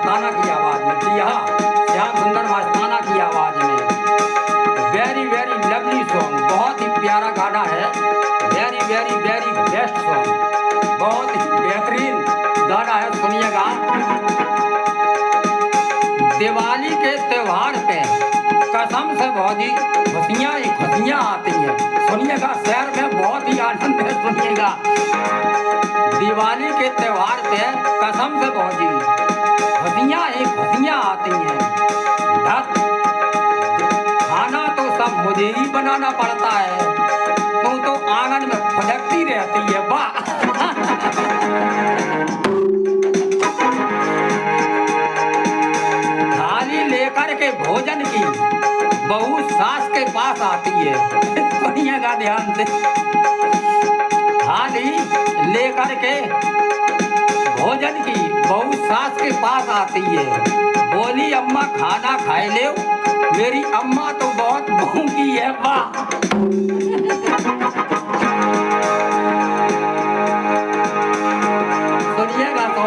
मस्ताना की आवाज में। जी हाँ, श्याम सुंदर मस्ताना की आवाज में। वेरी वेरी लवली सॉन्ग, बहुत ही प्यारा गाना है। Very very very best song, बहुत ही बेहतरीन गाना है, सुनिएगा। दिवाली के त्योहार पे कसम से बहुत ही खुशियाँ ही खुशियाँ आती हैं, सुनिएगा। शहर में बहुत ही आनंद है, सुनिएगा। दिवाली के त्योहार पे कसम से बहुत ही खुशियाँ ही खुशियाँ आती हैं। खाना तो सब मुझे ही बनाना पड़ता है, तो आंगन में फुदकती रहती है, वाह। थाली लेकर के भोजन की बहू सास के पास आती है, सुनिएगा ध्यान से। थाली लेकर के भोजन की बहू सास के पास आती है, बोली अम्मा खाना खाए ले। मेरी अम्मा तो बहुत भूखी है, वाह। सुनिएगा तो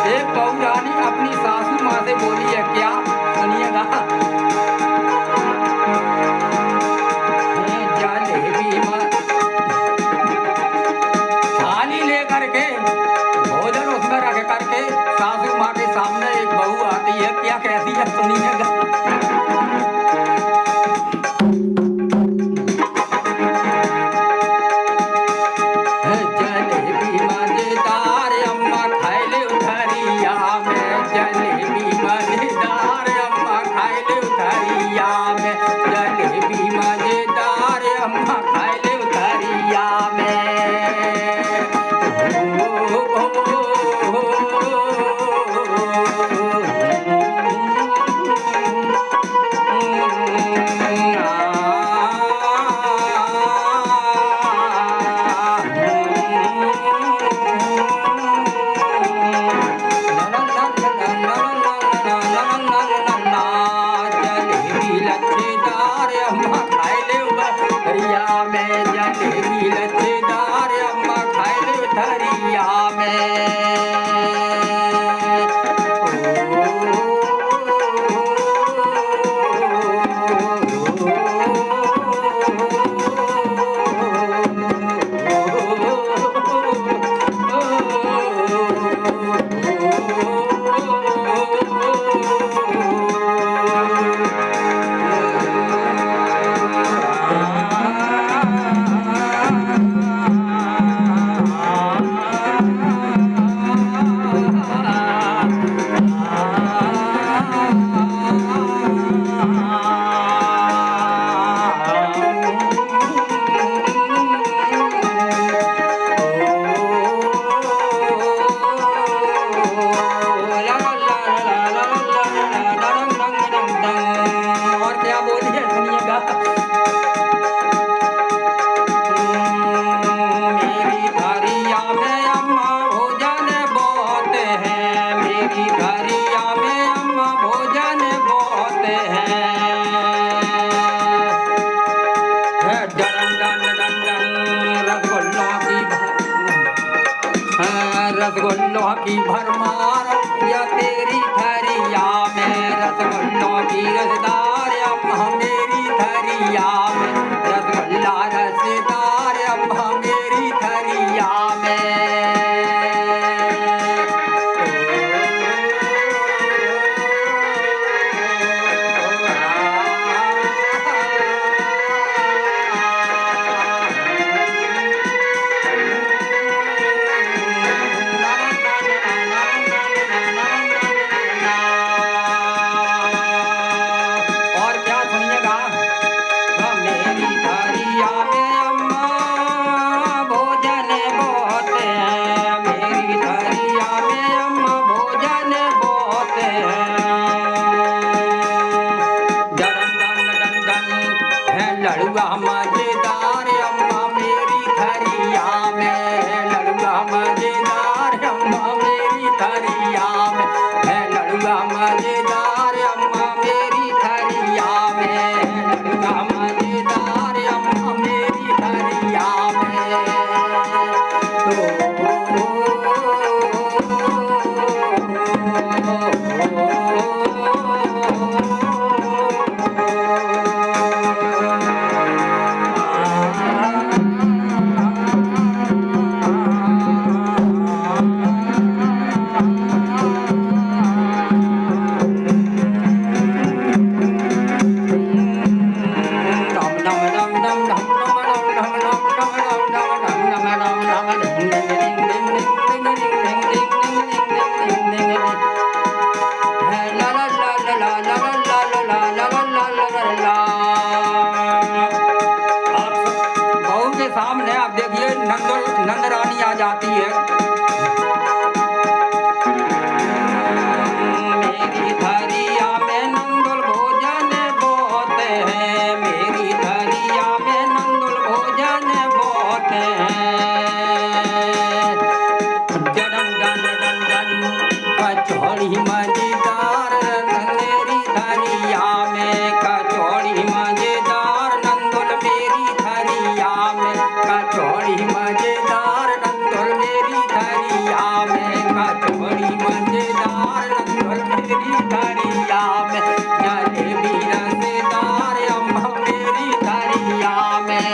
एक बहू रानी अपनी सासू माँ से बोली है क्या, सुनिएगा। थाली लेकर के भोजन उसमें रख करके सासू माँ के सामने एक बहू आती है, क्या कहती है, सुनिएगा। जलेबी मजेदार अम्मा खाए ले उधरिया में, जलेबी मजेदार अम्मा खाए ले उधरिया में, जलेबी मजेदार अम्मा खाए ले उधरिया में। जलेबी लच्छेदार अम्मा खाए ले उधरिया में। और क्या बोलिए, सुनिएगा। मेरी घरिया में अम्मा भोजन बहुत है, मेरी घरिया में अम्मा भोजन बहुत है। डन डन डन डन रसगुल्लों की भरमार या तेरी घरिया में, रसगुल्लों की रसदार अम्मा मेरी घरिया में, रसगुल्ला रसदार अम्मा मेरी घरिया में। और क्या, सुनिएगा। मेरी घरिया में अम्मा भोजन बहुत है, मेरी घरिया में अम्मा भोजन बहुत है। डन डन डन डन है लड़ुआ मजेदार अम्मा मेरी घरिया में, लड़ुआ मजेदार अम्मा मेरी घरिया में, है लड़ुआ मजेदार अम्मा मेरी घरिया में, लड़ुआ मजेदार अम्मा मेरी घरिया में। कचौड़ी मजेदार मेरी थरिया में, कचौड़ी मजेदार नंदुल मेरी थरिया में, कचौड़ी मजेदार नंदुल मेरी थरिया में, कचौड़ी मजेदार नंदुल मेरी थरिया में, जलेबी रसेदार अम्मा मेरी थरिया में।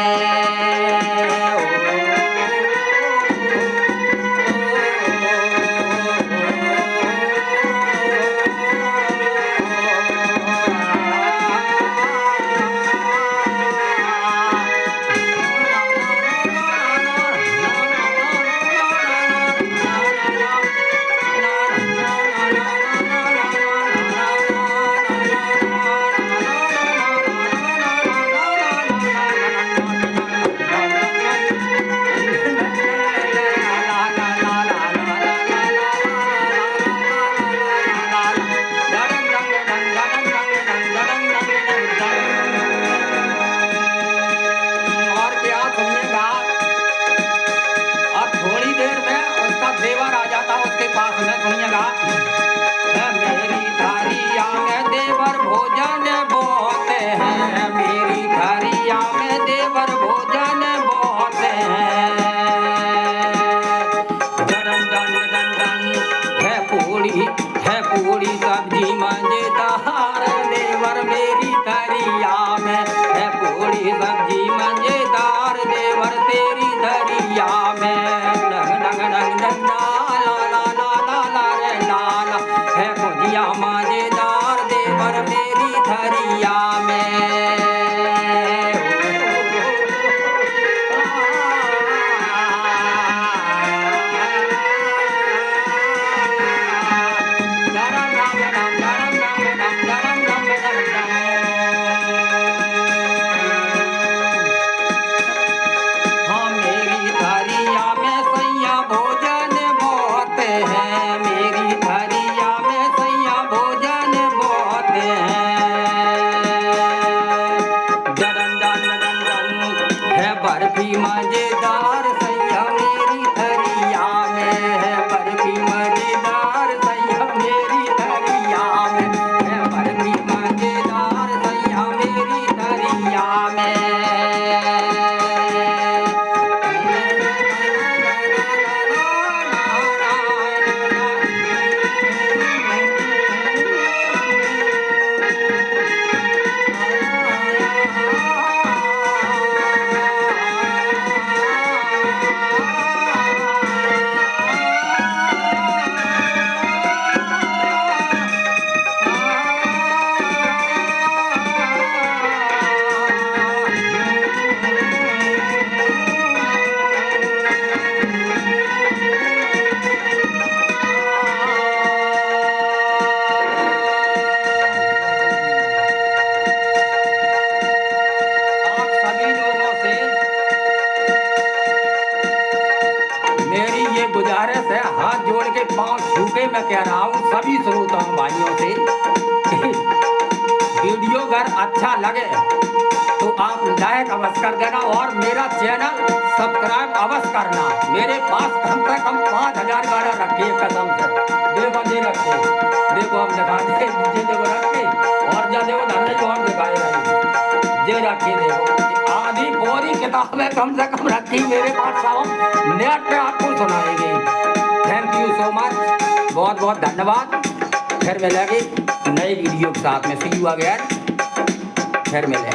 और क्या सुनिएगा, अब थोड़ी देर में उसका देवर आ जाता उसके पास में, सुनिएगा। मेरी थारिया में देवर भोजन बहुत है, मेरी थारिया में देवर भोजन बहुत है, डन डन डन डन है पूरी सब्जी मजेदार देवर मेरी थारिया में, है पूरी सब्जी मजेदार देवर तेरी धरिया में, डंग डंग डंग डंग ला ला ला ला ला रे लाला, है भुजिया मजेदार देवर मेरी धरिया में। हाँ मेरी थरिया में सैया भोजन बहुत है, मेरी थरिया में सैया भोजन बहुत है, डन डन डन डन है बर्फी मजेदार सैया मेरी थरिया में, है बर्फी मजेदार सैया मेरी थरिया में, है बर्फी मजेदार सैया मेरी थरिया में। आप सभी लोगों से मेरी ये गुजारिश है, हाथ जोड़ के पांव छू के मैं कह रहा हूँ सभी श्रोताओं भाइयों से कि वीडियो अगर अच्छा लगे तो आप लाइक अवश्य कर देना और मेरा चैनल सब्सक्राइब अवश्य करना। मेरे पास कम से कम 5000 गाना रखी है कसम से, देखो दे रखे, देखो हम दिखाते नीचे देखो रखे और जा देखो धंधे को हम दिखाए रहे, ये रखी देखो आधी पूरी किताबें कम से कम रखी मेरे पास, सब नेट पे आपको सुनाएगी। थैंक यू सो मच, बहुत बहुत धन्यवाद। फिर मिलेंगे नई वीडियो के साथ में, सी यू अगेन, फिर मिलेंगे।